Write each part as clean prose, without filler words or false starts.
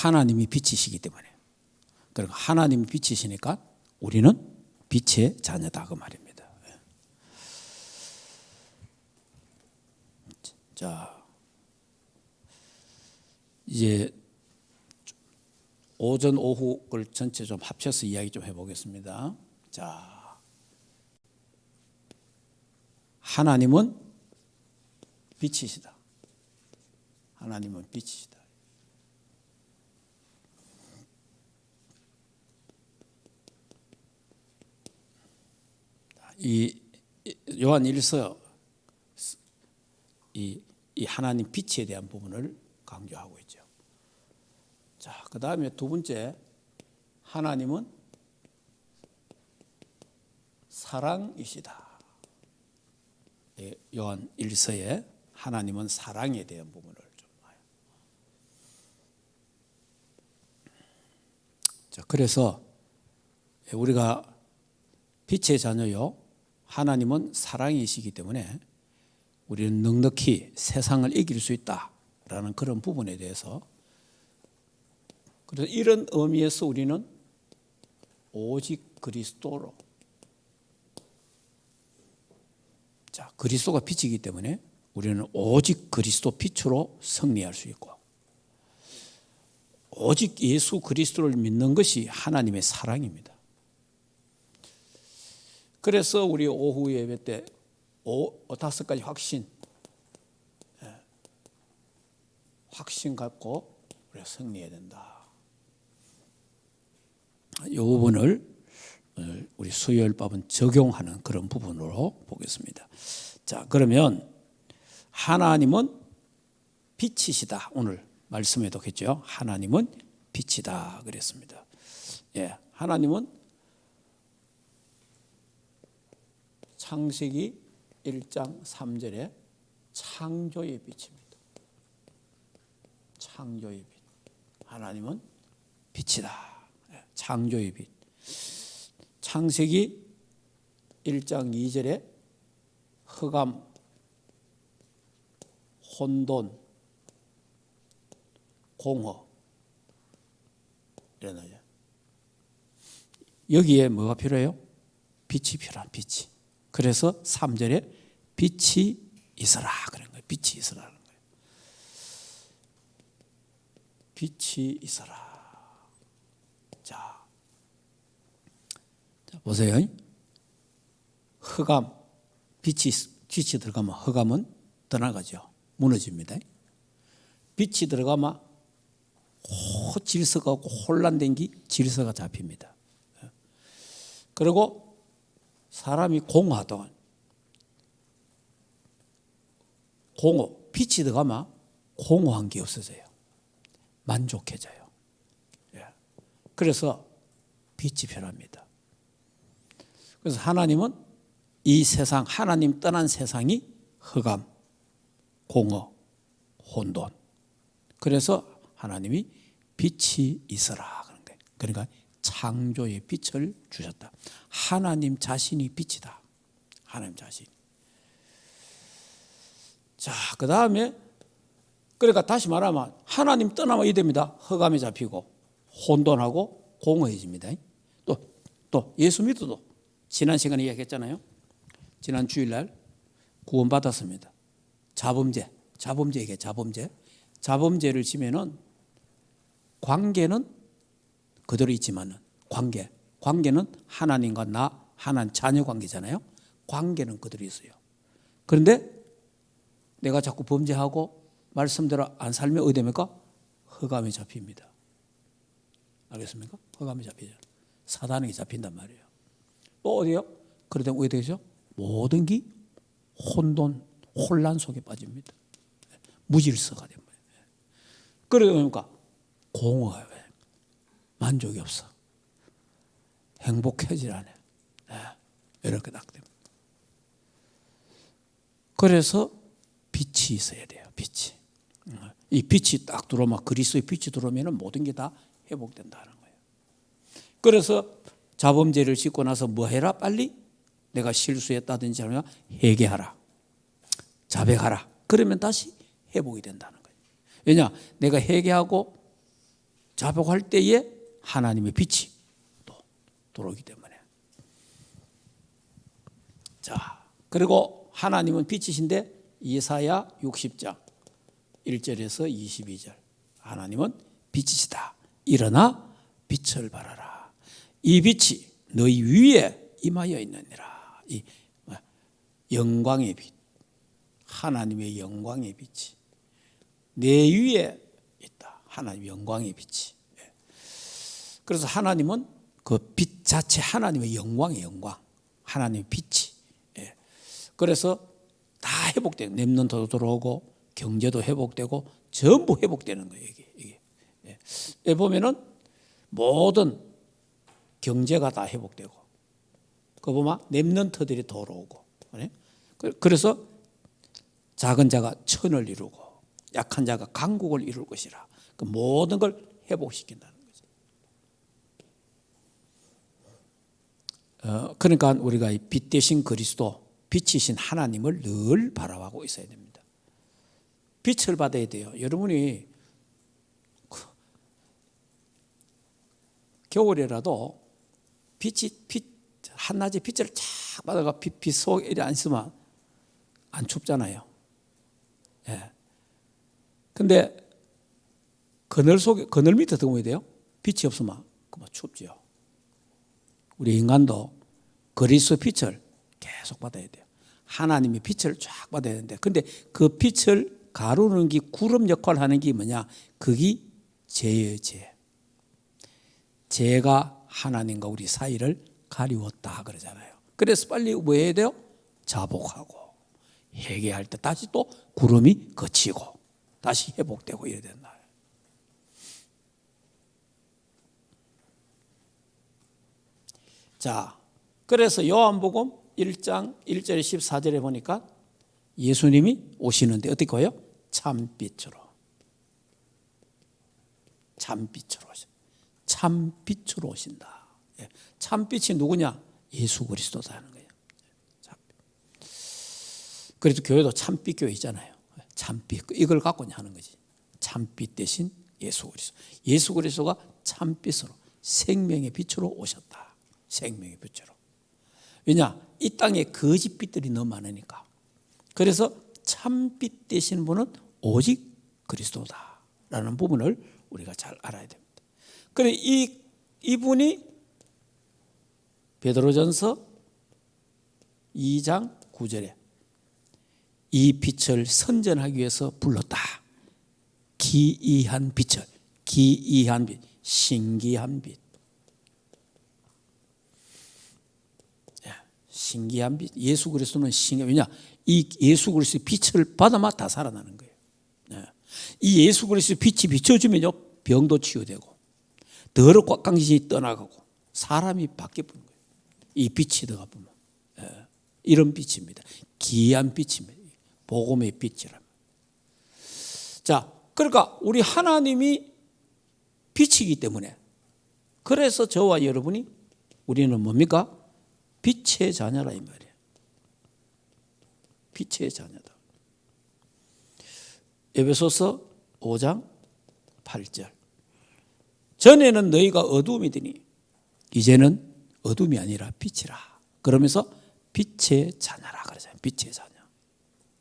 하나님이 빛이시기 때문에. 그러니까 하나님이 빛이시니까 우리는 빛의 자녀다 그 말입니다. 자, 이제 오전 오후를 전체 좀 합쳐서 이야기 좀 해보겠습니다. 자, 하나님은 빛이시다. 하나님은 빛이시다. 이 요한 1서 이 하나님 빛에 대한 부분을 강조하고 있죠. 자, 그 다음에 두 번째, 하나님은 사랑이시다. 요한 1서에 하나님은 사랑에 대한 부분을 좀 봐요. 자, 그래서 우리가 빛의 자녀요, 하나님은 사랑이시기 때문에 우리는 넉넉히 세상을 이길 수 있다라는 그런 부분에 대해서, 그래서 이런 의미에서 우리는 오직 그리스도로, 자, 그리스도가 빛이기 때문에 우리는 오직 그리스도 빛으로 승리할 수 있고, 오직 예수 그리스도를 믿는 것이 하나님의 사랑입니다. 그래서 우리 오후 예배 때 5가지 확신 갖고 우리가 승리해야 된다. 이 부분을 우리 수요일밥은 적용하는 그런 부분으로 보겠습니다. 자, 그러면 하나님은 빛이시다. 오늘 말씀에도 했죠. 하나님은 빛이다 그랬습니다. 예, 하나님은 창세기 1장 3절에 창조의 빛입니다. 창조의 빛. 하나님은 빛이다. 창조의 빛. 창세기 1장 2절에 흑암, 혼돈, 공허 이런 거죠. 여기에 뭐가 필요해요? 빛이 필요한 빛이. 그래서 3절에 빛이 있어라 그런 거예요. 빛이 있어라는 거예요. 빛이 있어라. 자 보세요. 흑암, 빛이 들어가면 흑암은 떠나가죠. 무너집니다. 빛이 들어가면 질서가 없고 혼란된 게 질서가 잡힙니다. 그리고 사람이 공허하던 공허, 빛이 들어가면 공허한 게 없어져요. 만족해져요. 그래서 빛이 필요합니다. 그래서 하나님은 이 세상, 하나님 떠난 세상이 흑암, 공허, 혼돈. 그래서 하나님이 빛이 있어라 그런 거예요. 그러니까 창조의 빛을 주셨다. 하나님 자신이 빛이다. 하나님 자신. 자, 그 다음에 그러니까 다시 말하면 하나님 떠나면 이 됩니다. 흑암이 잡히고 혼돈하고 공허해집니다. 또 예수 믿어도 지난 시간에 이야기했잖아요. 지난 주일날 구원받았습니다. 자범죄를 지면은 관계는 그대로 있지만은 관계는 하나님과 나, 하나님 자녀 관계잖아요. 관계는 그대로 있어요. 그런데 내가 자꾸 범죄하고 말씀대로 안 살면 어디 됩니까? 흑암이 잡힙니다. 알겠습니까? 흑암이 잡히죠. 사단에게 잡힌단 말이에요. 또 어디요? 그러다 어디 되죠? 모든 게 혼란 속에 빠집니다. 무질서가 됩니다. 그러니까 공허해. 만족이 없어. 행복해질 않아. 이렇게 딱 됩니다. 그래서 빛이 있어야 돼요. 빛이. 이 빛이 딱 들어오면, 그리스도의 빛이 들어오면 모든 게 다 회복된다는 거예요. 그래서 자범죄를 짓고 나서 뭐 해라? 빨리 내가 실수했다든지 하면 회개하라. 자백하라. 그러면 다시 회복이 된다는 거예요. 왜냐? 내가 회개하고 자복할 때에 하나님의 빛이 또 들어오기 때문에. 자, 그리고 하나님은 빛이신데 이사야 60장 1절에서 22절 하나님은 빛이시다. 일어나 빛을 발하라. 이 빛이 너희 위에 임하여 있느니라. 이 영광의 빛, 하나님의 영광의 빛이 내 위에 있다. 하나님의 영광의 빛이. 그래서 하나님은 그 빛 자체 하나님의 영광의 영광, 하나님의 빛이. 그래서 다 회복되고 렘넌트도 들어오고 경제도 회복되고 전부 회복되는 거예요. 이게. 보면은 모든 경제가 다 회복되고, 그 보면 렘넌트들이 들어오고, 그래서 작은 자가 천을 이루고 약한 자가 강국을 이룰 것이라. 그 모든 걸 회복시킨다는 거죠. 그러니까 우리가 이 빛 대신 그리스도, 빛이신 하나님을 늘 바라보고 있어야 됩니다. 빛을 받아야 돼요. 여러분이 겨울이라도 한낮에 빛을 쫙 받아가 빛 속에 이리 안 있으면 안 춥잖아요. 근데 그늘 밑에 들어오야 돼요. 빛이 없으면 그만 춥죠. 우리 인간도 그리스도 빛을 계속 받아야 돼요. 하나님의 빛을 쫙 받아야 되는데, 근데 그 빛을 가루는 게 구름 역할을 하는 게 뭐냐? 그게 죄예요, 죄. 죄가 하나님과 우리 사이를 가리웠다 그러잖아요. 그래서 빨리 뭐 해야 돼요? 자복하고 회개할 때 다시 또 구름이 걷히고 다시 회복되고 이래야 된다. 자, 그래서 요한복음 1장 1절에 14절에 보니까 예수님이 오시는데 어떻게 해요? 참빛으로. 참빛으로 오신다. 참빛으로 오신다. 참빛이 누구냐? 예수 그리스도다 하는 거예요. 그래도 교회도 참빛 교회 있잖아요. 참빛, 이걸 갖고 하는 거지. 참빛 대신 예수 그리스도. 예수 그리스도가 참빛으로 생명의 빛으로 오셨다. 생명의 빛으로. 왜냐? 이 땅에 거짓 빛들이 너무 많으니까. 그래서 참빛 되시는 분은 오직 그리스도다라는 부분을 우리가 잘 알아야 됩니다. 그래 이분이 베드로전서 2장 9절에 이 빛을 선전하기 위해서 불렀다. 기이한 빛을, 기이한 빛, 신기한 빛. 신기한 빛. 예수 그리스도는 신기해. 왜냐? 이 예수 그리스도의 빛을 받아만 다 살아나는 거예요. 이 예수 그리스도의 빛이 비춰주면요, 병도 치유되고, 더럽고 깡신이 떠나가고, 사람이 바뀌어버린 거예요. 이 빛이 들어가 보면. 이런 빛입니다. 기이한 빛입니다. 복음의 빛이라면. 자, 그러니까 우리 하나님이 빛이기 때문에, 그래서 저와 여러분이 우리는 뭡니까? 빛의 자녀라 이 말이에요. 빛의 자녀다. 에베소서 5장 8절. 전에는 너희가 어두움이더니 이제는 어둠이 아니라 빛이라. 그러면서 빛의 자녀라 그러잖아요. 빛의 자녀.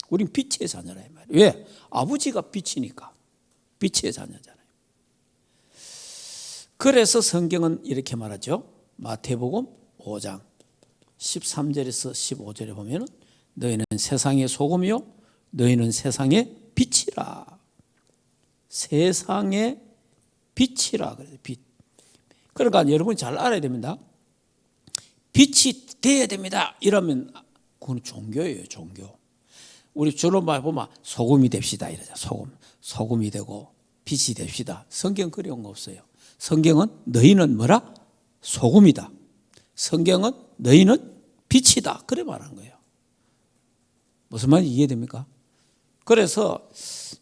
우린 빛의 자녀라 이 말이에요. 왜? 아버지가 빛이니까 빛의 자녀잖아요. 그래서 성경은 이렇게 말하죠. 마태복음 5장 13절에서 15절에 보면 너희는 세상의 소금이요 너희는 세상의 빛이라. 세상의 빛이라 그래요. 빛. 그러니까 여러분이 잘 알아야 됩니다. 빛이 돼야 됩니다. 이러면 그건 종교예요, 종교. 우리 주로 말 보면 소금이 됩시다 이러죠. 소금이 되고 빛이 됩시다. 성경 그런 거 없어요. 성경은 너희는 뭐라? 소금이다. 성경은 너희는 빛이다. 그래 말한 거예요. 무슨 말인지 이해됩니까? 그래서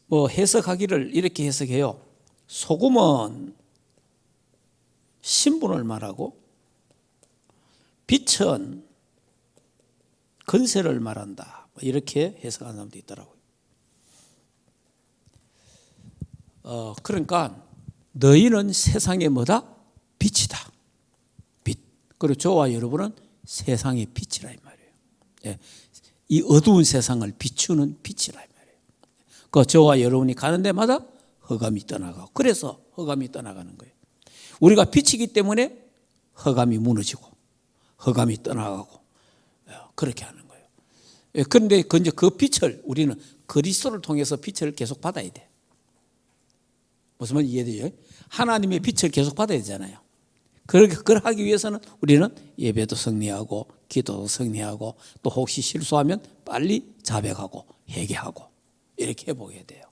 뭐 해석하기를 이렇게 해석해요. 소금은 신분을 말하고 빛은 건세를 말한다. 이렇게 해석하는 사람도 있더라고요. 그러니까 너희는 세상의 뭐다? 빛이다. 빛. 그리고 저와 여러분은 세상의 빛이라 이 말이에요. 예. 이 어두운 세상을 비추는 빛이라 이 말이에요. 그 저와 여러분이 가는 데마다 흑암이 떠나가고, 그래서 흑암이 떠나가는 거예요. 우리가 빛이기 때문에 흑암이 무너지고 흑암이 떠나가고 그렇게 하는 거예요. 그런데 그 빛을 우리는 그리스도를 통해서 빛을 계속 받아야 돼. 무슨 말인지 이해돼요? 하나님의 빛을 계속 받아야 되잖아요. 그걸 하기 위해서는 우리는 예배도 승리하고 기도도 승리하고 또 혹시 실수하면 빨리 자백하고 회개하고 이렇게 해보게 돼요.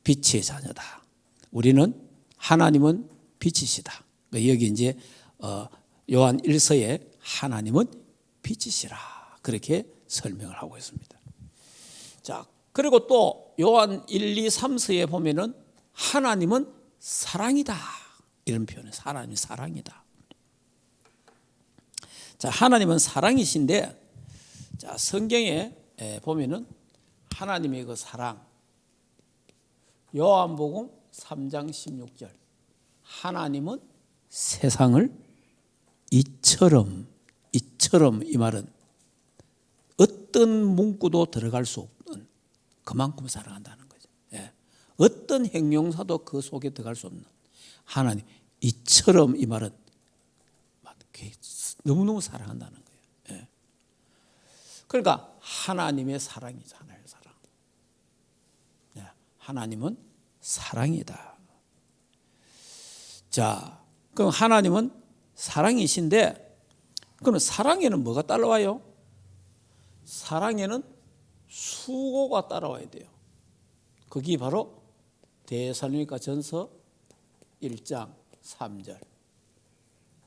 빛의 자녀다. 우리는 하나님은 빛이시다. 여기 이제 요한 1서에 하나님은 빛이시라 그렇게 설명을 하고 있습니다. 자, 그리고 또 요한 1, 2, 3서에 보면은 하나님은 사랑이다 이런 표현을, 하나님이 사랑이다. 자, 하나님은 사랑이신데, 자, 성경에 보면은 하나님의 그 사랑, 요한복음 3장 16절, 하나님은 세상을 이처럼 이 말은 어떤 문구도 들어갈 수 없는 그만큼 사랑한다는 거죠. 예. 어떤 형용사도 그 속에 들어갈 수 없는 하나님, 이처럼 이 말은 너무너무 사랑한다는 거예요. 예. 그러니까 하나님의 사랑이죠. 하나님의 사랑. 예. 하나님은 사랑이다. 자, 그럼 하나님은 사랑이신데, 그럼 사랑에는 뭐가 따라와요? 사랑에는 수고가 따라와야 돼요. 그게 바로 데살로니가 전서 1장 3절.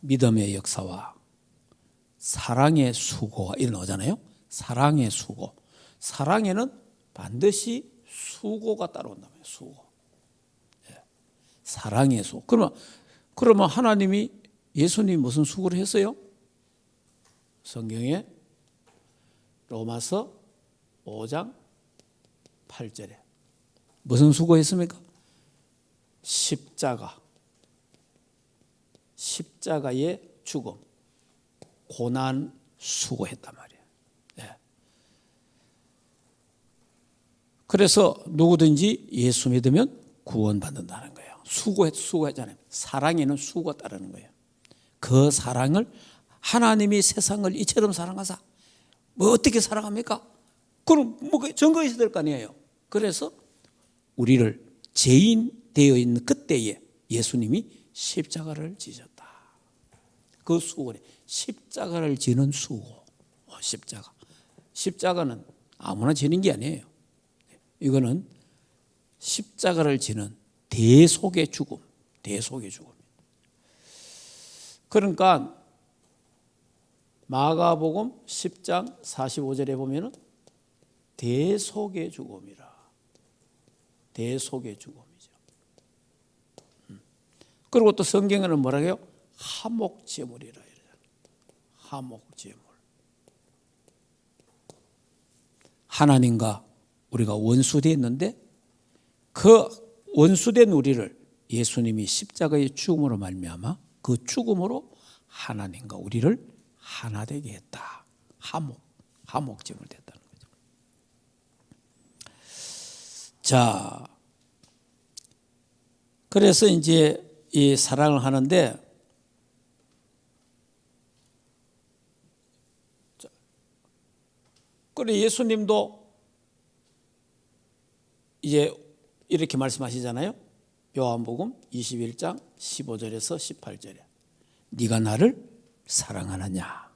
믿음의 역사와 사랑의 수고가 일어나잖아요. 사랑의 수고. 사랑에는 반드시 수고가 따라온다며, 수고. 예. 사랑의 수고. 그러면 하나님이, 예수님이 무슨 수고를 했어요? 성경에 로마서 5장 8절에 무슨 수고했습니까? 십자가의 죽음, 고난 수고했단 말이에요. 예. 그래서 누구든지 예수 믿으면 구원받는다는 거예요. 수고했잖아요. 사랑에는 수고가 따르는 거예요. 그 사랑을, 하나님이 세상을 이처럼 사랑하사 뭐 어떻게 사랑합니까? 그럼 뭐 증거 있어야 될 거 아니에요. 그래서 우리를 죄인 되어 있는 그때에 예수님이 십자가를 지셨다. 그 수고래, 십자가를 지는 수고. 십자가는 아무나 지는 게 아니에요. 이거는 십자가를 지는 대속의 죽음. 그러니까 마가복음 10장 45절에 보면은 대속의 죽음이라. 대속의 죽음이죠. 그리고 또 성경에는 뭐라고 해요? 화목제물이라 이러잖아요. 화목제물. 하나님과 우리가 원수됐는데 그 원수된 우리를 예수님이 십자가의 죽음으로 말미암아 그 죽음으로 하나님과 우리를 하나 되게 했다. 화목제물 됐다는 거죠. 자, 그래서 이제 이 사랑을 하는데, 그래 예수님도 이제 이렇게 말씀하시잖아요. 요한복음 21장 15절에서 18절에 네가 나를 사랑하느냐.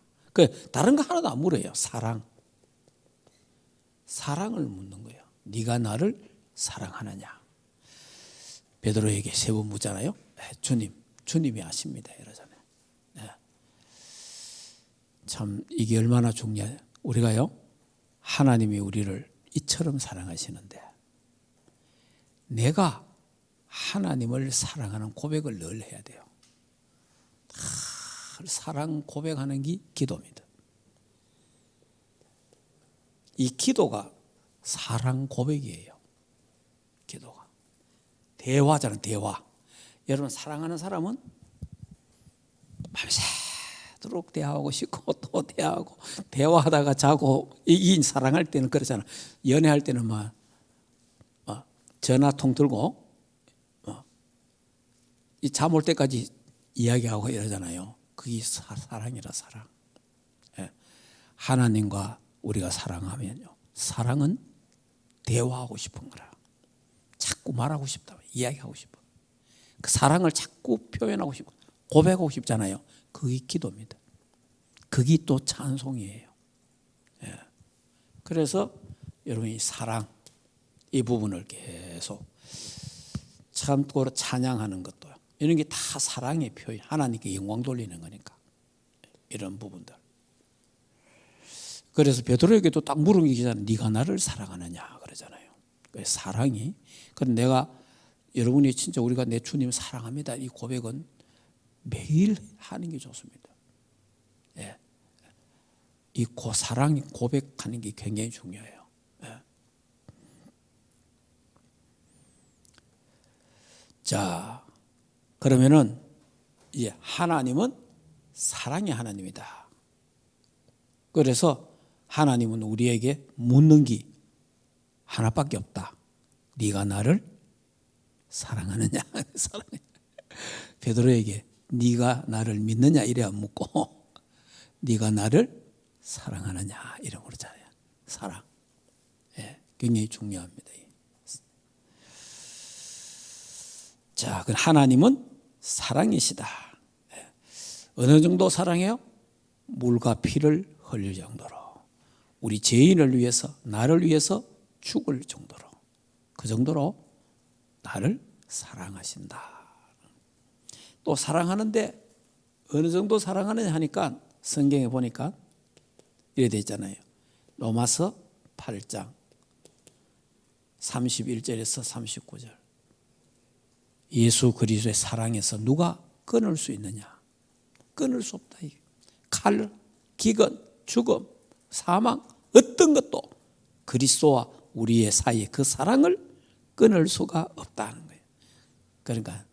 다른 거 하나도 안 물어요. 사랑을 묻는 거예요. 네가 나를 사랑하느냐. 베드로에게 세 번 묻잖아요. 주님이 아십니다. 이러잖아요. 네. 참 이게 얼마나 중요해요. 우리가요, 하나님이 우리를 이처럼 사랑하시는데 내가 하나님을 사랑하는 고백을 늘 해야 돼요. 사랑 고백하는 게 기도입니다. 이 기도가 사랑 고백이에요. 기도가 대화잖아요. 대화. 여러분 사랑하는 사람은 밤새도록 대화하고 싶고 또 대화하고 대화하다가 자고 이 사랑할 때는 그렇잖아. 연애할 때는 막 전화통 들고 잠 올 때까지 이야기하고 이러잖아요. 그게 사랑이라 사랑. 예. 하나님과 우리가 사랑하면요. 사랑은 대화하고 싶은 거라. 자꾸 말하고 싶다. 이야기하고 싶어. 그 사랑을 자꾸 표현하고 싶고 고백하고 싶잖아요. 그게 기도입니다. 그게 또 찬송이에요. 예. 그래서 여러분이 사랑 이 부분을 계속 참고 찬양하는 것도 이런 게 다 사랑의 표현, 하나님께 영광 돌리는 거니까 이런 부분들. 그래서 베드로에게도 딱 물은 게 있잖아요. 네가 나를 사랑하느냐 그러잖아요. 사랑이. 그럼 내가 여러분이 진짜 우리가 내 주님 사랑합니다. 이 고백은 매일 하는 게 좋습니다. 예. 이 사랑 고백하는 게 굉장히 중요해요. 예. 자, 그러면은 이제 하나님은 사랑의 하나님이다. 그래서 하나님은 우리에게 묻는 게 하나밖에 없다. 네가 나를 사랑하느냐? 사랑해. 베드로에게 네가 나를 믿느냐 이래 안 묻고 네가 나를 사랑하느냐 이런 거잖아요. 사랑. 예, 굉장히 중요합니다. 자, 그 하나님은 사랑이시다. 예. 어느 정도 사랑해요? 물과 피를 흘릴 정도로. 우리 죄인을 위해서, 나를 위해서 죽을 정도로. 그 정도로 나를 사랑하신다. 또 사랑하는데 어느 정도 사랑하느냐 하니까 성경에 보니까 이래 돼 있잖아요. 로마서 8장 31절에서 39절. 예수 그리스도의 사랑에서 누가 끊을 수 있느냐? 끊을 수 없다. 칼, 기근, 죽음, 사망 어떤 것도 그리스도와 우리의 사이에 그 사랑을 끊을 수가 없다는 거예요. 그러니까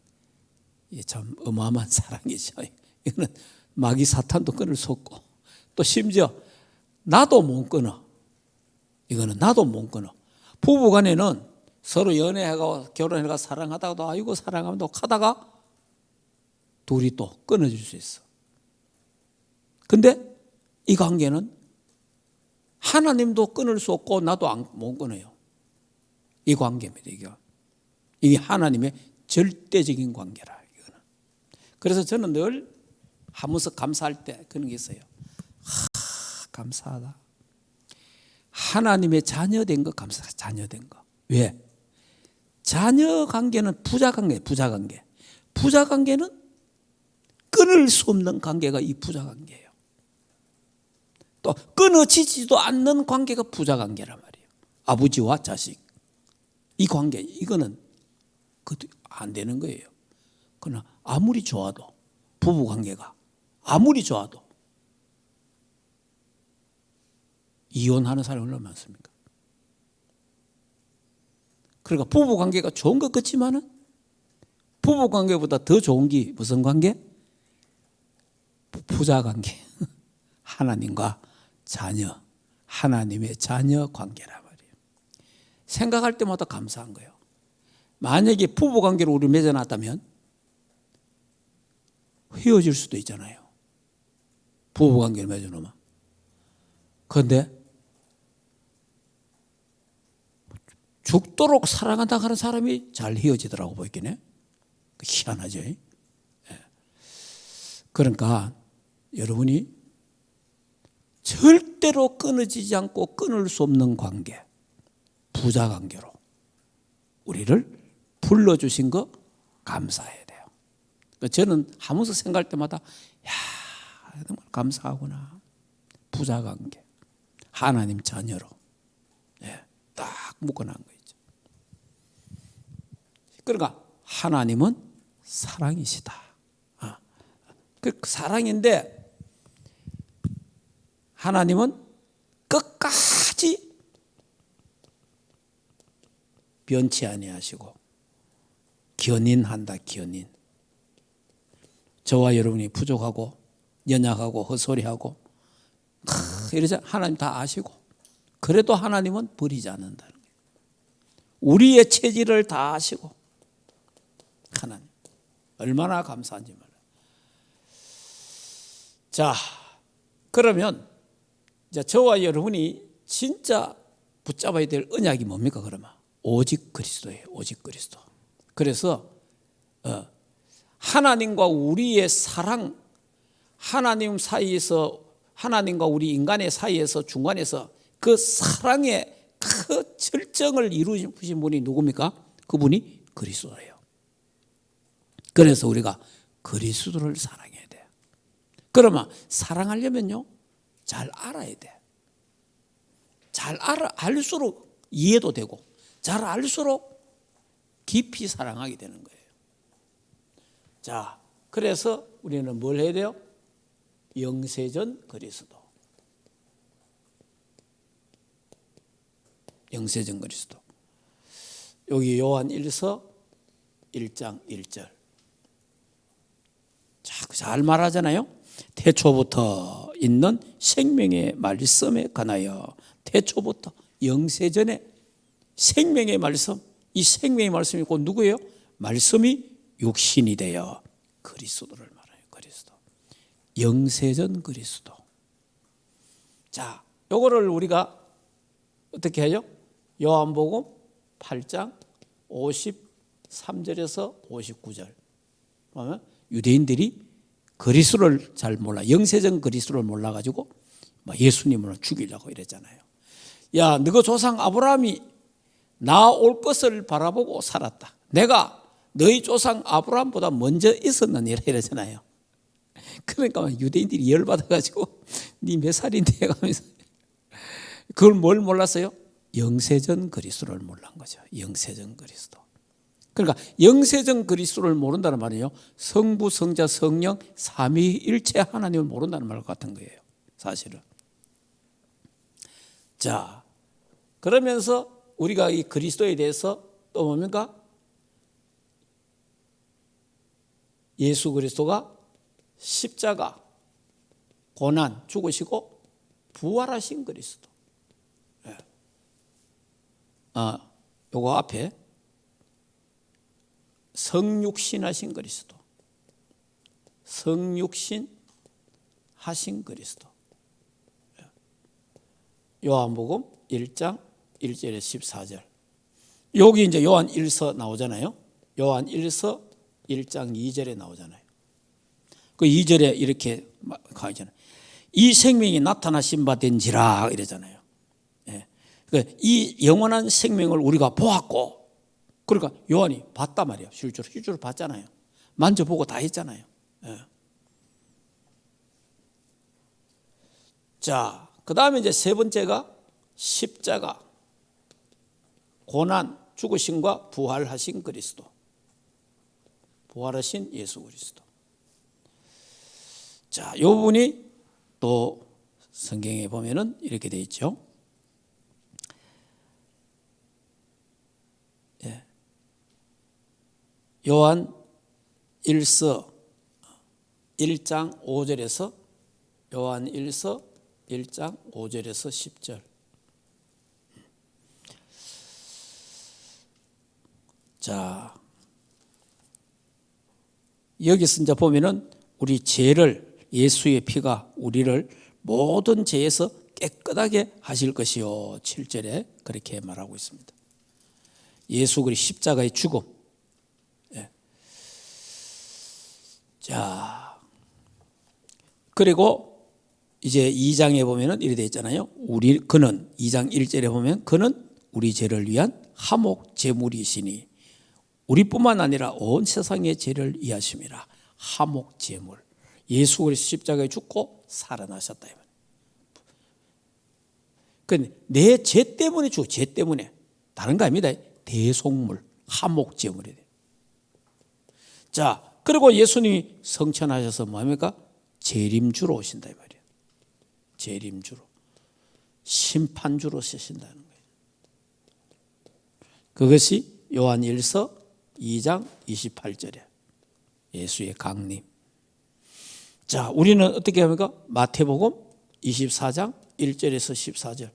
이게 참 어마어마한 사랑이죠. 이거는 마귀 사탄도 끊을 수 없고 또 심지어 나도 못 끊어. 이거는 나도 못 끊어. 부부간에는 서로 연애하고 결혼해가 사랑하다가도 아이고 사랑한다고 하다가 둘이 또 끊어질 수 있어. 근데 이 관계는 하나님도 끊을 수 없고 나도 못 끊어요. 이 관계입니다. 이게 하나님의 절대적인 관계라. 이거는. 그래서 저는 늘 하면서 감사할 때 그런 게 있어요. 감사하다. 하나님의 자녀된 거 감사하다. 자녀된 거. 왜? 자녀 관계는 부자 관계, 부자 관계. 부자 관계는 끊을 수 없는 관계가 이 부자 관계예요. 또 끊어지지도 않는 관계가 부자 관계란 말이에요. 아버지와 자식. 이 관계, 이거는 안 되는 거예요. 그러나 아무리 좋아도 부부 관계가 아무리 좋아도 이혼하는 사람이 얼마나 많습니까? 그러니까 부부 관계가 좋은 것 같지만은 부부 관계보다 더 좋은 게 무슨 관계? 부자 관계. 하나님과 자녀, 하나님의 자녀 관계란 말이에요. 생각할 때마다 감사한 거예요. 만약에 부부 관계로 우리 맺어놨다면 헤어질 수도 있잖아요. 부부 관계를 맺어놓으면. 그런데 죽도록 사랑한다 하는 사람이 잘 헤어지더라고 보이긴 해. 희한하죠. 그러니까 여러분이 절대로 끊어지지 않고 끊을 수 없는 관계, 부자 관계로 우리를 불러주신 거 감사해야 돼요. 저는 하면서 생각할 때마다 야, 정말 감사하구나. 부자 관계, 하나님 자녀로 딱 묶어놓은 거 있죠. 그러니까 하나님은 사랑이시다. 그 사랑인데 하나님은 끝까지 변치 아니하시고 견인한다. 견인. 저와 여러분이 부족하고 연약하고 헛소리하고 이러자 하나님 다 아시고 그래도 하나님은 버리지 않는다는 거예요. 우리의 체질을 다 아시고 하나님 얼마나 감사한지 몰라요. 자, 그러면 이제 저와 여러분이 진짜 붙잡아야 될 언약이 뭡니까? 그러면 오직 그리스도예요. 오직 그리스도. 그래서 하나님과 우리의 사랑, 하나님 사이에서 하나님과 우리 인간의 사이에서 중간에서 그 사랑의 그 절정을 이루신 분이 누굽니까? 그분이 그리스도예요. 그래서 우리가 그리스도를 사랑해야 돼요. 그러면 사랑하려면요, 잘 알아야 돼. 잘 알수록 이해도 되고, 잘 알수록 깊이 사랑하게 되는 거예요. 자, 그래서 우리는 뭘 해야 돼요? 영세전 그리스도. 영세전 그리스도. 여기 요한 1서 1장 1절. 자, 잘 말하잖아요. 태초부터 있는 생명의 말씀에 관하여, 태초부터 영세전에 생명의 말씀, 이 생명의 말씀이 곧 누구예요? 말씀이 육신이 되어 그리스도를 말해요. 그리스도. 영세전 그리스도. 자, 요거를 우리가 어떻게 해요? 요한복음 8장 53절에서 59절 보면 유대인들이 그리스도를 잘 몰라, 영세전 그리스도를 몰라가지고 예수님을 죽이려고 이랬잖아요. 야, 너희 조상 아브라함이 나 올 것을 바라보고 살았다. 내가 너희 조상 아브라함보다 먼저 있었느니라 이러잖아요. 그러니까 유대인들이 열받아가지고 니 몇 살인데 가면서 그걸 뭘 몰랐어요? 영세전 그리스도를 몰란 거죠. 영세전 그리스도. 그러니까 영세전 그리스도를 모른다는 말이에요. 성부, 성자, 성령, 삼위일체 하나님을 모른다는 말 같은 거예요. 사실은. 자, 그러면서 우리가 이 그리스도에 대해서 또 뭡니까? 예수 그리스도가 십자가, 고난, 죽으시고 부활하신 그리스도. 요거 앞에 성육신 하신 그리스도. 성육신 하신 그리스도. 요한복음 1장 1절에서 14절. 여기 이제 요한 1서 나오잖아요. 요한 1서 1장 2절에 나오잖아요. 그 2절에 이렇게 가잖아요. 이 생명이 나타나신 바 된지라 이러잖아요. 이 영원한 생명을 우리가 보았고, 그러니까 요한이 봤단 말이에요. 실제로 봤잖아요. 만져보고 다 했잖아요. 자, 그 다음에 이제 세 번째가 십자가, 고난, 죽으심과 부활하신 그리스도. 부활하신 예수 그리스도. 자, 이 부분이 또 성경에 보면은 이렇게 되어 있죠. 요한 1서 1장 5절에서 요한 1서 1장 5절에서 10절. 자, 여기서 이제 보면은 우리 죄를, 예수의 피가 우리를 모든 죄에서 깨끗하게 하실 것이요. 7절에 그렇게 말하고 있습니다. 예수 그리스도 십자가의 죽음. 자, 그리고 이제 2장에 보면은 이렇게 되어 있잖아요. 그는 2장 1절에 보면 그는 우리 죄를 위한 화목 제물이시니 우리뿐만 아니라 온 세상의 죄를 이하심이라. 화목 제물. 예수 그리스도 십자가에 죽고 살아나셨다. 내 죄 때문에 죽어. 죄 때문에. 다른 거 아닙니다. 대속물, 화목 제물이 돼요. 자, 그리고 예수님이 성천하셔서 뭐합니까? 재림주로 오신다 이 말이에요. 재림주로. 심판주로 쓰신다는 거예요. 그것이 요한 1서 2장 28절에 예수의 강림. 자, 우리는 어떻게 합니까? 마태복음 24장 1절에서 14절.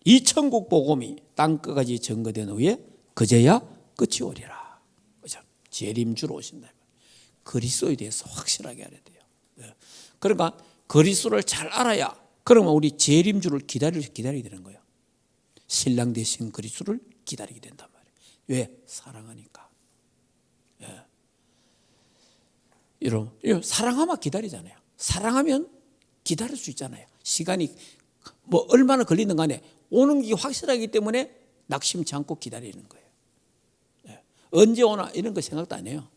이 천국 복음이 땅끝까지 전거된 후에 그제야 끝이 오리라. 그죠? 재림주로 오신다. 그리스도에 대해서 확실하게 알아야 돼요. 그러니까 그리스도를 잘 알아야, 그러면 우리 재림주를 기다려야 되는 거예요. 신랑 되신 그리스도를 기다리게 된단 말이에요. 왜? 사랑하니까. 여러분, 사랑하면 기다리잖아요. 사랑하면 기다릴 수 있잖아요. 시간이 뭐 얼마나 걸리든 간에 오는 게 확실하기 때문에 낙심치 않고 기다리는 거예요. 언제 오나 이런 거 생각도 안 해요.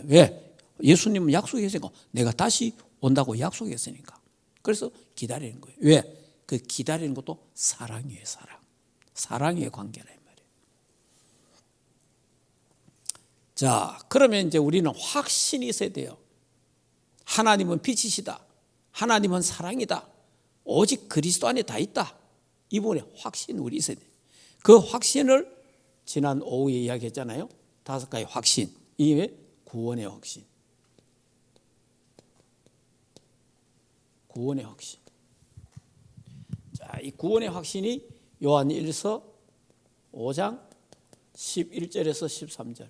왜? 예수님은 약속했으니까, 내가 다시 온다고 약속했으니까. 그래서 기다리는 거예요. 왜? 그 기다리는 것도 사랑이에요. 사랑의 관계라 이 말이에요. 자, 그러면 이제 우리는 확신이 있어야 돼요. 하나님은 빛이시다. 하나님은 사랑이다. 오직 그리스도 안에 다 있다. 이 부분에 확신이 우리 있어야 돼요. 그 확신을 지난 오후에 이야기했잖아요. 5가지 확신. 이게 구원의 확신. 구원의 확신. 자, 이 구원의 확신이 요한 1서 5장 11절에서 13절.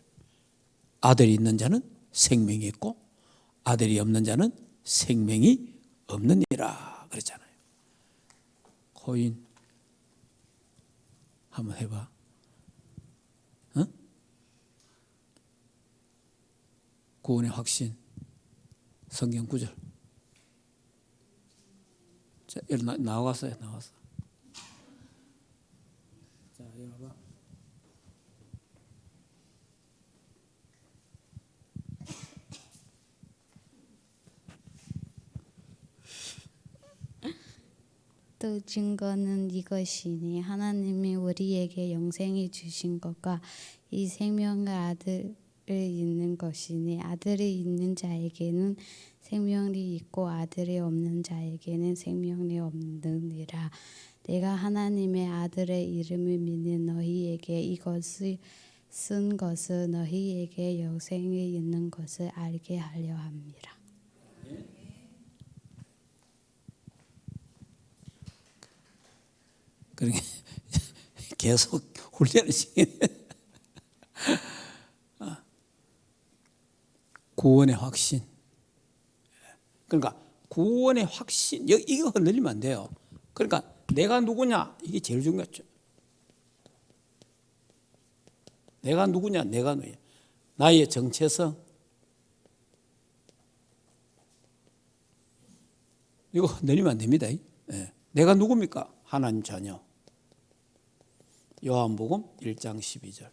아들이 있는 자는 생명이 있고 아들이 없는 자는 생명이 없느니라 그랬잖아요. 코인 한번 해봐. 구원의 확신. 성경 구절. 자, 여기 나왔어요. 자, 여기 봐봐. 또 증거는 이것이니 하나님이 우리에게 영생을 주신 것과 이 생명을 아들을 있는 것이니 아들이 있는 자에게는 생명이 있고 아들이 없는 자에게는 생명이 없느니라. 내가 하나님의 아들의 이름을 믿는 너희에게 이것을 쓴 것은 너희에게 영생이 있는 것을 알게 하려 함이라. 그러니까 계속 훈련을 시키네. 구원의 확신. 그러니까 구원의 확신, 이거 흔들리면 안 돼요. 그러니까 내가 누구냐, 이게 제일 중요하죠. 내가 누구냐, 내가 누구냐. 나의 정체성. 이거 흔들리면 안 됩니다. 내가 누굽니까? 하나님 자녀. 요한복음 1장 12절.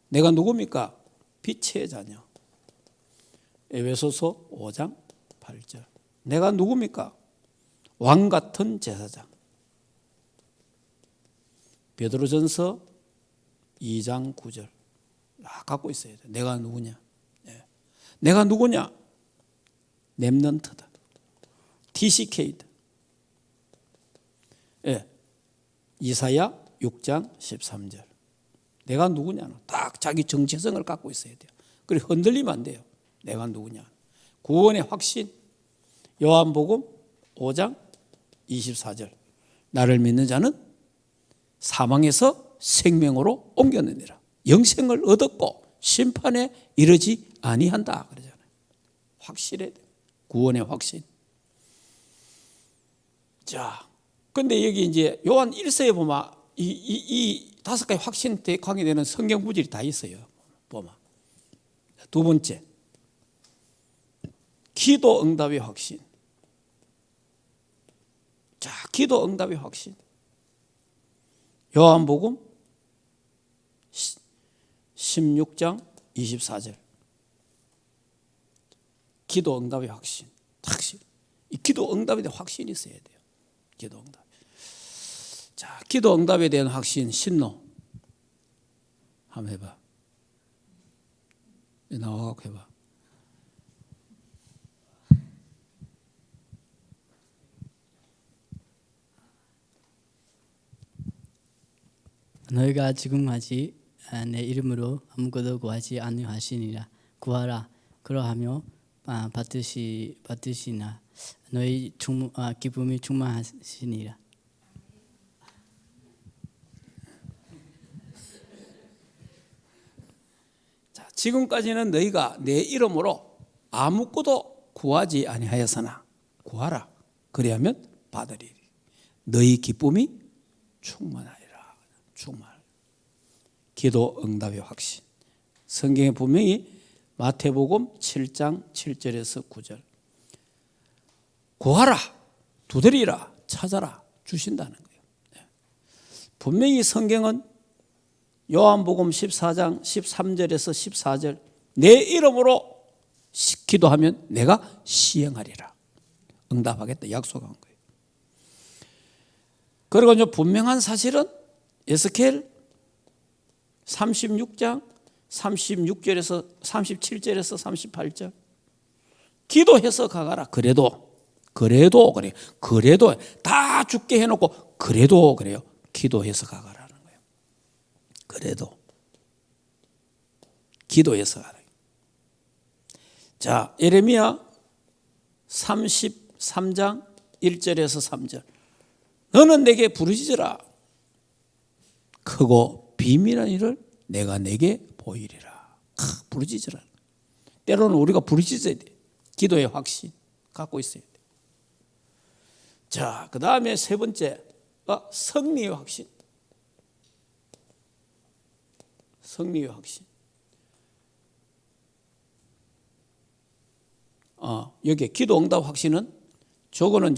내가 누굽니까? 빛의 자녀. 에베소서 5장 8절. 내가 누굽니까? 왕 같은 제사장. 베드로전서 2장 9절. 갖고 있어야 돼. 내가 누구냐? 내가 누구냐? 렘넌트다. TCK다. 이사야 6장 13절. 내가 누구냐는 딱 자기 정체성을 갖고 있어야 돼요. 그리고 흔들리면 안 돼요. 내가 누구냐. 구원의 확신. 요한복음 5장 24절. 나를 믿는 자는 사망에서 생명으로 옮겼느니라. 영생을 얻었고 심판에 이르지 아니한다 그러잖아요. 확실해. 구원의 확신. 자, 근데 여기 이제 요한 1서에 보면 이 5가지 확신에 관계되는 성경 구절이 다 있어요. 보면. 두 번째, 기도 응답의 확신. 자, 기도 응답의 확신. 요한복음 16장 24절. 기도 응답의 확신. 확신. 이 기도 응답에 대한 확신이 있어야 돼요. 기도 응답. 자, 기도 응답에 대한 확신, 신노. 한번 해봐. 나와갖고 해봐. 너희가 지금 하지 내 이름으로 아무것도 구하지 아니하시니라. 구하라 그러하며 받으시나 너희 기쁨이 충만하시니라. 자, 지금까지는 너희가 내 이름으로 아무것도 구하지 아니하였으나 구하라 그리하면 받으리니 너희 기쁨이 충만하리라. 충만. 기도 응답의 확신. 성경에 분명히 마태복음 7장 7절에서 9절 구하라 두드리라 찾아라 주신다는 거예요. 분명히 성경은 요한복음 14장 13절에서 14절 내 이름으로 기도하면 내가 시행하리라. 응답하겠다 약속한 거예요. 그리고 이제 분명한 사실은 에스겔 36장 36절에서 37절에서 38절 기도해서 가가라. 그래도 그래 그래도 다 죽게 해놓고 그래도 그래요. 기도해서 가가라는 거예요. 그래도 기도해서 가라. 자, 예레미야 33장 1절에서 3절 너는 내게 부르짖으라. 크고 비밀한 일을 내가 내게 보이리라. 부르짖으라. 때로는 우리가 부르짖어야 돼. 기도의 확신 갖고 있어야 돼. 자, 그 다음에 세 번째가 승리의 확신. 승리의 확신. 여기 기도 응답 확신은 저거는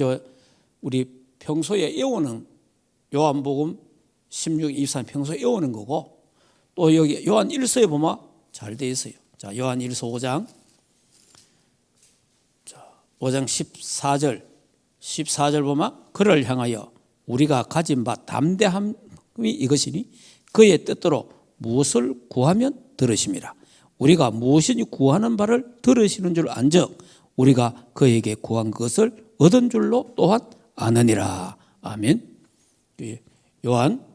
우리 평소에 외우는 요한복음 16, 23 평소에 외우는 거고 또 여기 요한 1서에 보면 잘 돼 있어요. 자, 요한 1서 5장 14절 보면 그를 향하여 우리가 가진 바 담대함이 이것이니 그의 뜻대로 무엇을 구하면 들으심이라. 우리가 무엇이니 구하는 바를 들으시는 줄 안즉 우리가 그에게 구한 것을 얻은 줄로 또한 아느니라. 아멘. 요한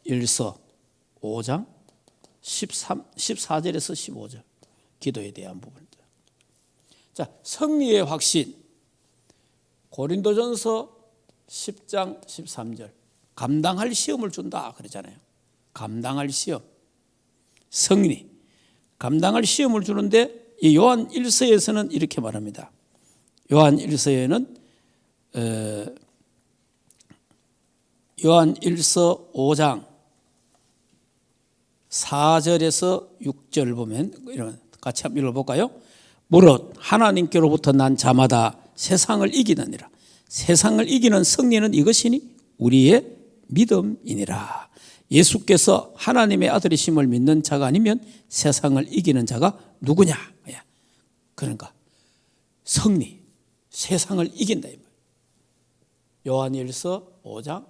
1서 5장 14절에서 15절 기도에 대한 부분입니다. 자, 승리의 확신. 고린도전서 10장 13절 감당할 시험을 준다 그러잖아요. 감당할 시험. 승리. 감당할 시험을 주는데 이 요한 1서에서는 이렇게 말합니다. 요한 1서에는 요한 1서 5장 4절에서 6절 보면 같이 한번 읽어볼까요? 무릇 하나님께로부터 난 자마다 세상을 이기느니라. 세상을 이기는 승리는 이것이니 우리의 믿음이니라. 예수께서 하나님의 아들이심을 믿는 자가 아니면 세상을 이기는 자가 누구냐? 그러니까 승리, 세상을 이긴다. 요한일서 5장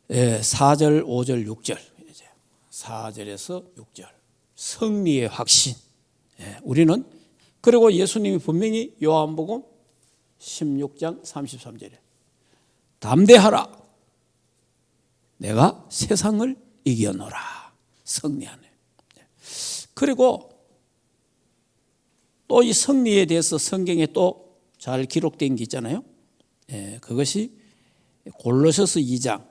4절, 5절, 6절 4절에서 6절 승리의 확신. 우리는 그리고 예수님이 분명히 요한복음 16장 33절에 담대하라 내가 세상을 이겨노라. 승리하네. 그리고 또 이 승리에 대해서 성경에 또 잘 기록된 게 있잖아요. 그것이 골로새서 2장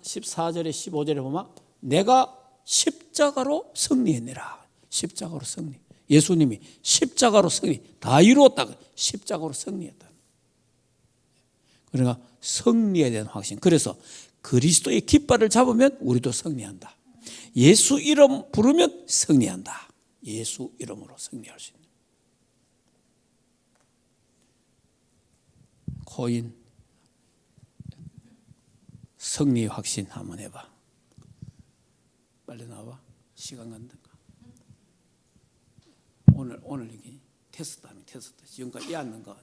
14절에 15절에 보면 내가 십자가로 승리했느라. 십자가로 승리. 예수님이 십자가로 승리. 다 이루었다. 십자가로 승리했다. 그러니까 승리에 대한 확신. 그래서 그리스도의 깃발을 잡으면 우리도 승리한다. 예수 이름 부르면 승리한다. 예수 이름으로 승리할 수 있는. 코인 승리 확신 한번 해봐. 빨리 나와. 시간 간다니까. 오늘 이게 테스트 하는 테스트. 지금까지 앉는 거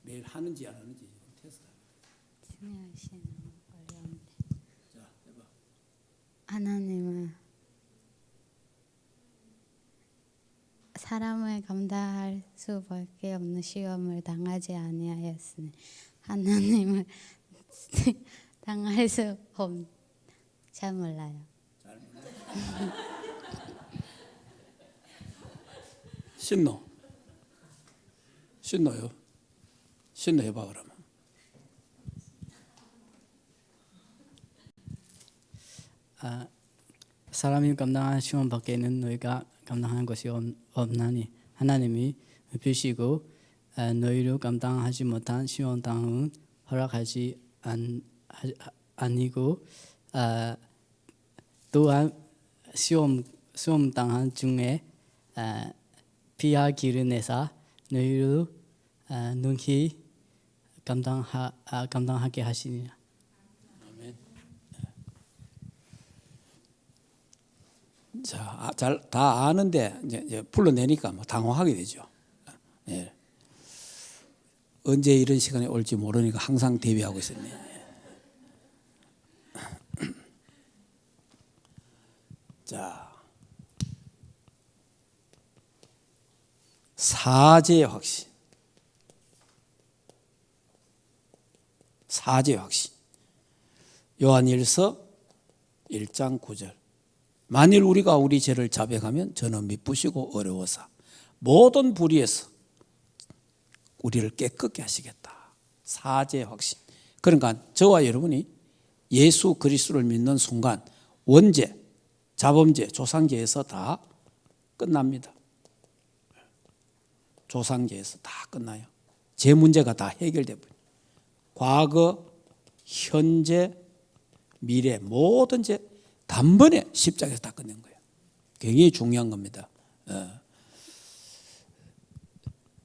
매일 하는지 안 하는지 테스트. 승리하시는 어려운데. 자, 해봐. 하나님은 사람을 감당할 수밖에 없는 시험을 당하지 아니하였으니 하나님을 당할 수 잘 몰라요. 신노요. 신노 해봐 그러면. 사람이 감당한 시험 밖에는 너희가 감당한 것이 없나니 하나님이 펴시고 너희로 감당하지 못한 시험 당은 허락하지 아니고 또한 시험 당한 중에 피하기를 내사 너희로 능히 감당하게 하시니라. 자, 다 아는데 이제 불러내니까 뭐 당황하게 되죠. 예. 언제 이런 시간이 올지 모르니까 항상 대비하고 있었네. 자, 사죄의 확신. 사죄의 확신. 요한일서 1장 9절. 만일 우리가 우리 죄를 자백하면 저는 미쁘시고 어려워서 모든 불의에서 우리를 깨끗게 하시겠다. 사죄의 확신. 그러니까 저와 여러분이 예수 그리스도를 믿는 순간 원죄, 자범죄, 조상죄에서 다 끝납니다. 조상죄에서 다 끝나요. 제 문제가 다 해결돼 버려요. 과거, 현재, 미래 모든 죄 단번에 십자가에서 다 끝낸 거예요. 굉장히 중요한 겁니다.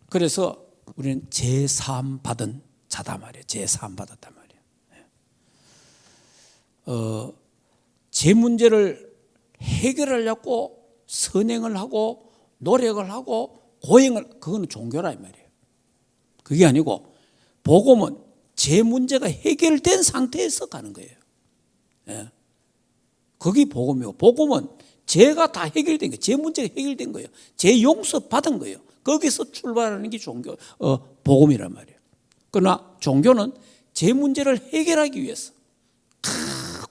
그래서 우리는 제사함 받은 자다 말이에요. 제사함 받았단 말이에요. 제 문제를 해결하려고 선행을 하고 노력을 하고 고행을, 그거는 종교라 이 말이에요. 그게 아니고 복음은 제 문제가 해결된 상태에서 가는 거예요. 그게 복음이고, 복음은 죄가 다 해결된 거예요. 제 문제가 해결된 거예요. 제 용서 받은 거예요. 거기서 출발하는 게 종교, 복음이란 말이에요. 그러나 종교는 제 문제를 해결하기 위해서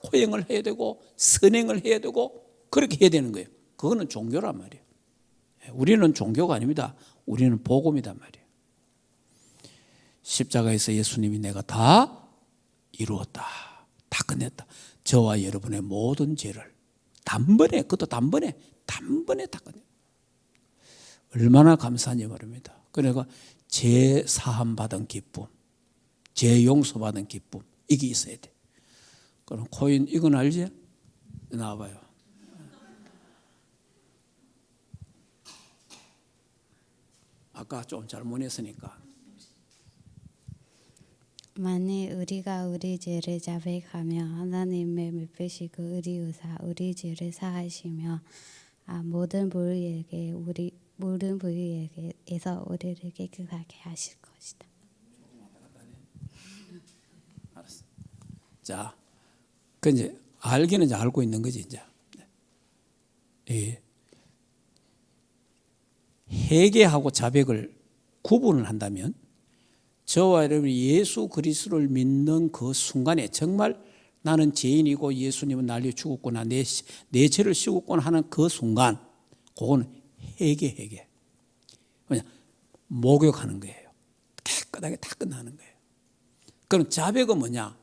고행을 해야 되고 선행을 해야 되고 그렇게 해야 되는 거예요. 그거는 종교란 말이에요. 우리는 종교가 아닙니다. 우리는 복음이란 말이에요. 십자가에서 예수님이 내가 다 이루었다, 다 끝냈다. 저와 여러분의 모든 죄를 단번에, 그것도 단번에 다 끝냈다. 얼마나 감사한지 모릅니다. 그러니까 죄 사함 받은 기쁨, 죄 용서 받은 기쁨, 이게 있어야 돼. 그럼 코인 이건 알지? 나와봐요. 아까 좀 잘못했으니까. 만일 우리가 우리 죄를 자백하며 하나님을 믿으시고 의리우사 우리 죄를 사하시며 모든 불의에게에서 우리를 깨끗하게 하실 것이다. 알았어. 자, 그 이제 알기는 이제 알고 있는 거지 이제. 예. 회개하고 자백을 구분을 한다면 저와 여러분이 예수 그리스도를 믿는 그 순간에 정말 나는 죄인이고 예수님은 날 위해 죽었구나, 내 죄를 씌웠구나 하는 그 순간, 그거는 회개. 그냥 목욕하는 거예요. 깨끗하게 다 끝나는 거예요. 그럼 자백은 뭐냐?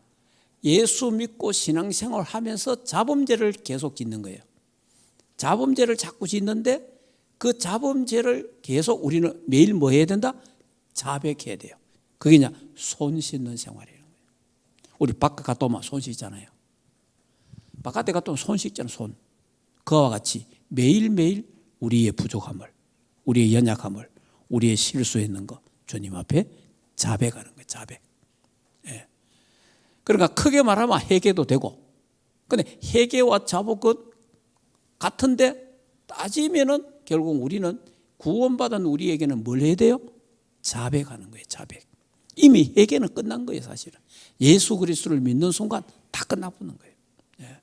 예수 믿고 신앙생활 하면서 자범죄를 계속 짓는 거예요. 자범죄를 자꾸 짓는데 그 자범죄를 계속 우리는 매일 뭐 해야 된다? 자백해야 돼요. 그게 그냥 손 씻는 생활이라는 거예요. 우리 바깥 갔다 오면 손 씻잖아요. 바깥에 갔다 오면 손 씻잖아요. 손. 그와 같이 매일매일 우리의 부족함을, 우리의 연약함을, 우리의 실수했는 거 주님 앞에 자백하는 거예요. 자백. 예. 그러니까 크게 말하면 회개도 되고, 근데 회개와 자복은 같은데 따지면은 결국 우리는 구원받은 우리에게는 뭘 해야 돼요? 자백하는 거예요. 자백. 이미 회개는 끝난 거예요. 사실은 예수 그리스도를 믿는 순간 다 끝나버리는 거예요. 예.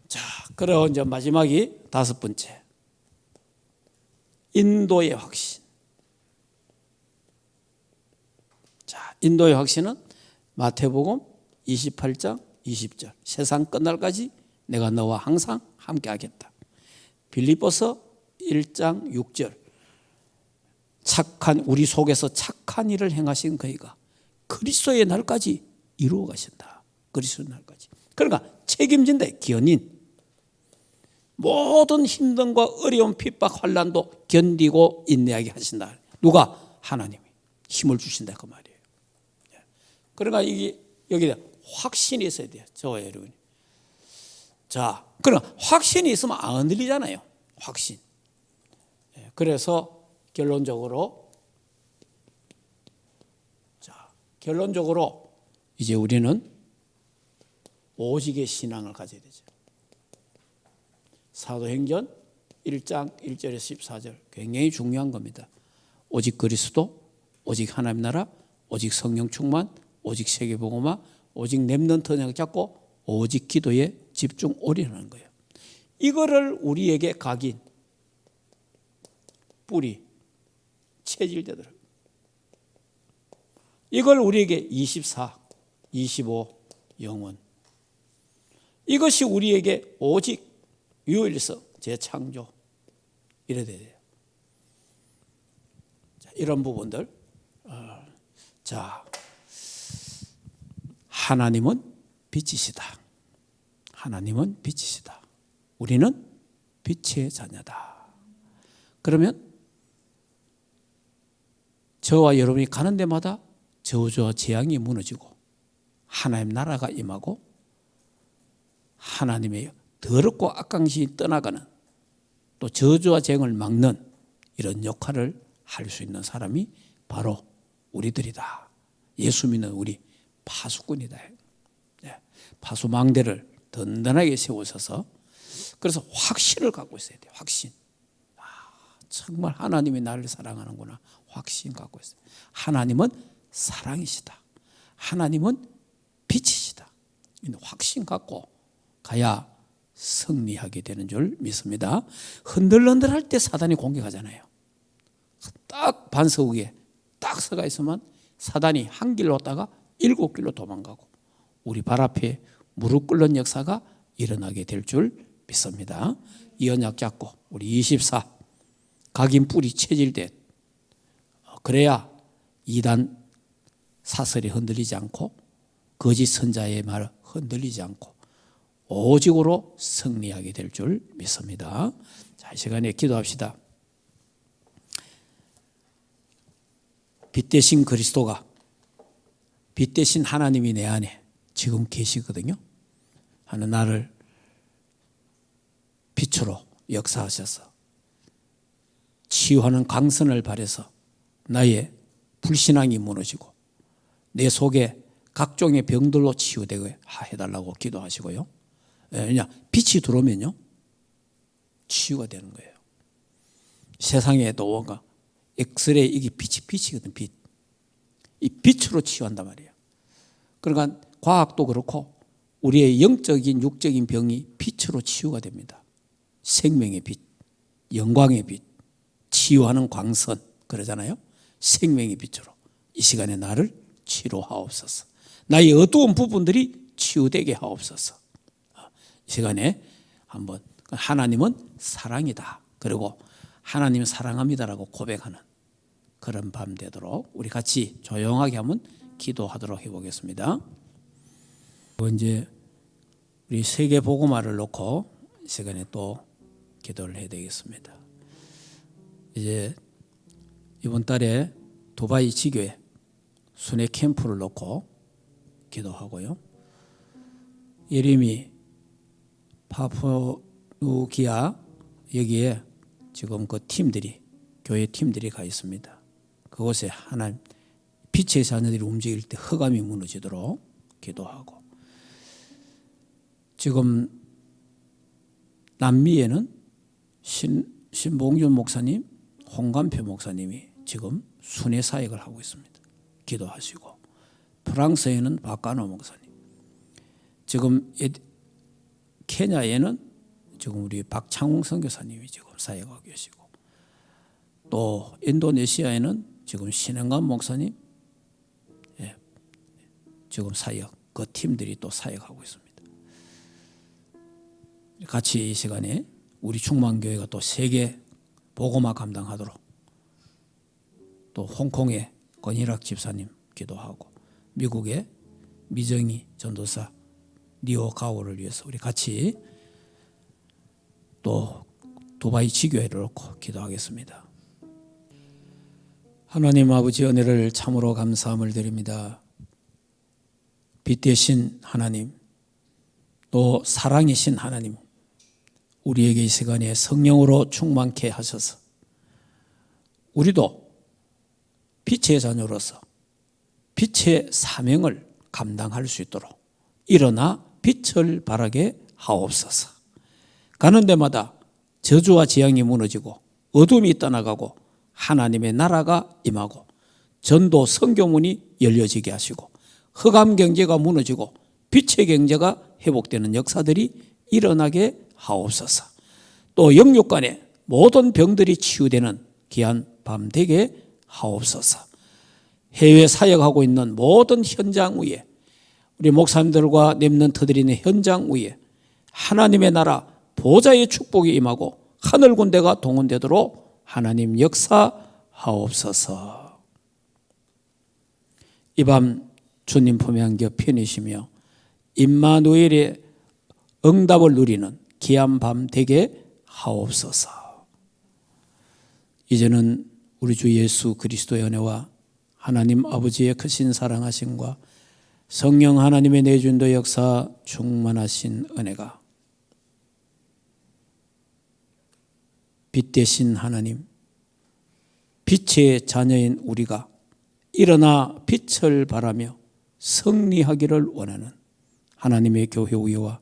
자, 그리고 이제 마지막이 5번째. 인도의 확신. 자, 인도의 확신은 마태복음 28장 20절. 세상 끝날까지 내가 너와 항상 함께 하겠다. 빌립보서 1장 6절. 우리 속에서 착한 일을 행하신 그이가 그리스도의 날까지 이루어 가신다. 그리스도의 날까지. 그러니까 책임진다. 견인. 모든 힘듦과 어려움, 핍박, 환난도 견디고 인내하게 하신다. 누가? 하나님이 힘을 주신다 그 말이에요. 그러니까 이게 여기에 확신이 있어야 돼요. 저와 여러분이. 자, 그러나 확신이 있으면 안 흔들리잖아요. 확신. 그래서 결론적으로 이제 우리는 오직의 신앙을 가져야 되죠. 사도행전 1장 1절에서 14절 굉장히 중요한 겁니다. 오직 그리스도, 오직 하나님 나라, 오직 성령 충만, 오직 세계복음화, 오직 렘넌트 잡고 오직 기도에 집중 올인하는 거예요. 이거를 우리에게 각인, 뿌리, 체질되도록 이걸 우리에게 24, 25 영원 이것이 우리에게 오직 유일서 재창조 이래야 돼요. 자, 이런 부분들 자 하나님은 빛이시다. 하나님은 빛이시다. 우리는 빛의 자녀다. 그러면 저와 여러분이 가는 데마다 저주와 재앙이 무너지고 하나님 나라가 임하고 하나님의 더럽고 악한 신이 떠나가는 또 저주와 재앙을 막는 이런 역할을 할 수 있는 사람이 바로 우리들이다. 예수 믿는 우리 파수꾼이다. 파수망대를 든든하게 세우셔서 그래서 확신을 갖고 있어야 돼요. 확신. 정말 하나님이 나를 사랑하는구나. 확신 갖고 있어요. 하나님은 사랑이시다. 하나님은 빛이시다. 확신 갖고 가야 승리하게 되는 줄 믿습니다. 흔들흔들할 때 사단이 공격하잖아요. 딱 반석 위에 딱 서가 있으면 사단이 한 길로 왔다가 7길로 도망가고 우리 발 앞에 무릎 꿇는 역사가 일어나게 될 줄 믿습니다. 이 언약 잡고 우리 24 각인 뿌리 체질된 그래야 이단 사설이 흔들리지 않고 거짓 선자의 말 흔들리지 않고 오직으로 승리하게 될 줄 믿습니다. 자, 이 시간에 기도합시다. 빛 대신 그리스도가 빛 대신 하나님이 내 안에 지금 계시거든요. 하는 나를 빛으로 역사하셔서 치유하는 강선을 발해서 나의 불신앙이 무너지고 내 속에 각종의 병들로 치유되게 해달라고 기도하시고요. 왜냐 빛이 들어오면요 치유가 되는 거예요. 세상에도 뭔가 엑스레이 이게 빛이거든. 빛. 이 빛으로 치유한단 말이에요. 그러니까 과학도 그렇고 우리의 영적인 육적인 병이 빛으로 치유가 됩니다. 생명의 빛, 영광의 빛, 치유하는 광선 그러잖아요. 생명의 빛으로 이 시간에 나를 치료하옵소서. 나의 어두운 부분들이 치유되게 하옵소서. 이 시간에 한번 하나님은 사랑이다. 그리고 하나님 사랑합니다라고 고백하는 그런 밤 되도록 우리 같이 조용하게 한번 기도하도록 해보겠습니다. 이제 우리 세계 복음화를 놓고 이 시간에 또 기도를 해야 되겠습니다. 이제 이번 달에 두바이 지교회 순회 캠프를 놓고 기도하고요. 예림이 파푸누기아 여기에 지금 그 팀들이 교회 팀들이 가 있습니다. 그곳에 하나님 빛의 자녀들이 움직일 때 흑암이 무너지도록 기도하고 지금 남미에는 신봉준 목사님, 홍감표 목사님이 지금 순회 사역을 하고 있습니다. 기도하시고 프랑스에는 박가노 목사님, 지금 케냐에는 지금 우리 박창웅 선교사님이 지금 사역하고 계시고, 또 인도네시아에는 지금 신행관 목사님 지금 사역, 그 팀들이 또 사역하고 있습니다. 같이 이 시간에 우리 충만교회가 또 세계 복음화 감당하도록, 또 홍콩의 권일학 집사님 기도하고, 미국의 미정희 전도사 니오 가오를 위해서 우리 같이 또 두바이 지교회를 놓고 기도하겠습니다. 하나님 아버지, 은혜를 참으로 감사함을 드립니다. 빛 되신 하나님, 또 사랑이신 하나님, 우리에게 이 시간에 성령으로 충만케 하셔서 우리도 빛의 자녀로서 빛의 사명을 감당할 수 있도록 일어나 빛을 발하게 하옵소서. 가는 데마다 저주와 재앙이 무너지고 어둠이 떠나가고 하나님의 나라가 임하고 전도 선교문이 열려지게 하시고 흑암 경제가 무너지고 빛의 경제가 회복되는 역사들이 일어나게 하옵소서. 또 영육 간의 모든 병들이 치유되는 귀한 밤 되게 하옵소서. 해외 사역하고 있는 모든 현장 위에, 우리 목사님들과 렘넌트들이 있는 현장 위에 하나님의 나라 보좌의 축복이 임하고 하늘 군대가 동원되도록 하나님 역사하옵소서. 이 밤 주님 품에 안겨 편히쉬며 임마누엘의 응답을 누리는 귀한 밤 되게 하옵소서. 이제는 우리 주 예수 그리스도의 은혜와 하나님 아버지의 크신 사랑하심과 성령 하나님의 내주인도 역사 충만하신 은혜가, 빛 되신 하나님, 빛의 자녀인 우리가 일어나 빛을 발하며 승리하기를 원하는 하나님의 교회 위와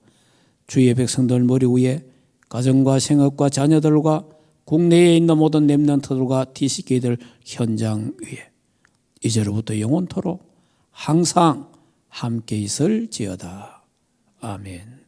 주의 백성들 머리 위에 가정과 생업과 자녀들과 국내에 있는 모든 렘넌트들과 DC교회들 현장 위에 이제로부터 영원토록 항상 함께 있을지어다. 아멘.